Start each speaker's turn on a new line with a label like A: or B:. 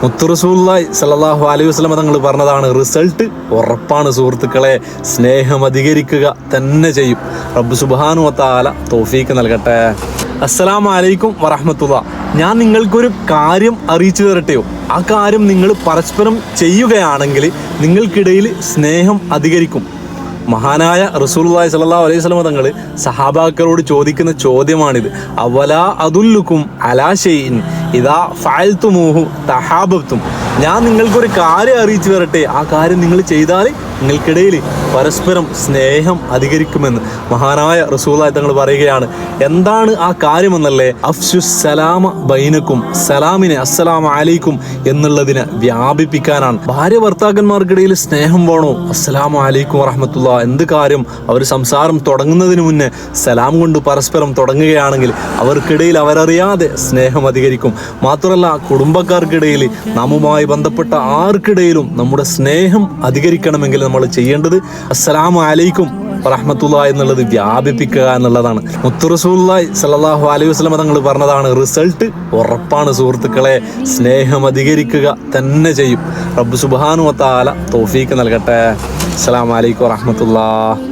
A: മുത്ത് റസൂലുള്ളാഹി സ്വല്ലല്ലാഹു അലൈഹി വസല്ലം തങ്ങൾ പറഞ്ഞതാണ്, റിസൾട്ട് ഉറപ്പാണ് സുഹൃത്തുക്കളെ. സ്നേഹം അധികരിക്കുക തന്നെ ചെയ്യും. റബ്ബ് സുബ്ഹാനഹു വ തആല തൗഫീക്ക് നൽകട്ടെ. അസ്സലാമു അലൈക്കും വറഹ്മത്തുള്ളാഹി. ഞാൻ നിങ്ങൾക്കൊരു കാര്യം അറിയിച്ചു തരട്ടെയോ? ആ കാര്യം നിങ്ങൾ പരസ്പരം ചെയ്യുകയാണെങ്കിൽ നിങ്ങൾക്കിടയിൽ സ്നേഹം അധികരിക്കും. മഹാനായ റസൂലുള്ളാഹി സ്വല്ലല്ലാഹു അലൈഹി വസല്ലം തങ്ങൾ സഹാബാക്കളോട് ചോദിക്കുന്ന ചോദ്യമാണിത്. അവലാ അദുല്ലുക്കും അലാ ഷൈഇൻ ഇദാ ഫഅൽതുമൂഹു തഹാബബ്തും. ഞാൻ നിങ്ങൾക്കൊരു കാര്യം അറിയിച്ചു തരട്ടെ, ആ കാര്യം നിങ്ങൾ ചെയ്താൽ നിങ്ങൾക്കിടയിൽ പരസ്പരം സ്നേഹം അധികരിക്കുമെന്ന് മഹാനായ റസൂലുള്ളാഹി തങ്ങൾ പറയുകയാണ്. എന്താണ് ആ കാര്യമെന്നല്ലേ? അഫ്ശുസ് സലാമ ബൈനക്കും, സലാമിനെ അസ്സലാമു അലൈക്കും എന്നുള്ളതിനെ വ്യാപിപ്പിക്കാനാണ്. ഭാര്യ ഭർത്താക്കന്മാർക്കിടയിൽ സ്നേഹം വേണോ? അസ്സലാമു അലൈക്കും വറഹ്മത്തുള്ളാഹി. എന്ത് കാര്യം അവർ സംസാരം തുടങ്ങുന്നതിന് മുന്നേ സലാം കൊണ്ട് പരസ്പരം തുടങ്ങുകയാണെങ്കിൽ അവർക്കിടയിൽ അവരറിയാതെ സ്നേഹം അധികരിക്കും. മാത്രമല്ല, കുടുംബക്കാർക്കിടയിൽ നാമുമായി ബന്ധപ്പെട്ട ആർക്കിടയിലും നമ്മുടെ സ്നേഹം അധികരിക്കണമെങ്കിൽ നമ്മൾ ചെയ്യേണ്ടത് അസ്സലാമു അലൈക്കും റഹ്മത്തുള്ളാഹി എന്നുള്ളത് വ്യാപിപ്പിക്കുക എന്നുള്ളതാണ്. മുത്ത് റസൂലുള്ളാഹി സ്വല്ലല്ലാഹു അലൈഹി വസല്ലം തങ്ങൾ പറഞ്ഞതാണ്, റിസൾട്ട് ഉറപ്പാണ് സുഹൃത്തുക്കളെ. സ്നേഹം അധികരിക്കുക തന്നെ ചെയ്യും. റബ്ബ് സുബ്ഹാനഹു വ തആല തൗഫീക്ക് നൽകട്ടെ. അസ്സലാമു അലൈക്കും വറഹ്മത്തുള്ളാഹി.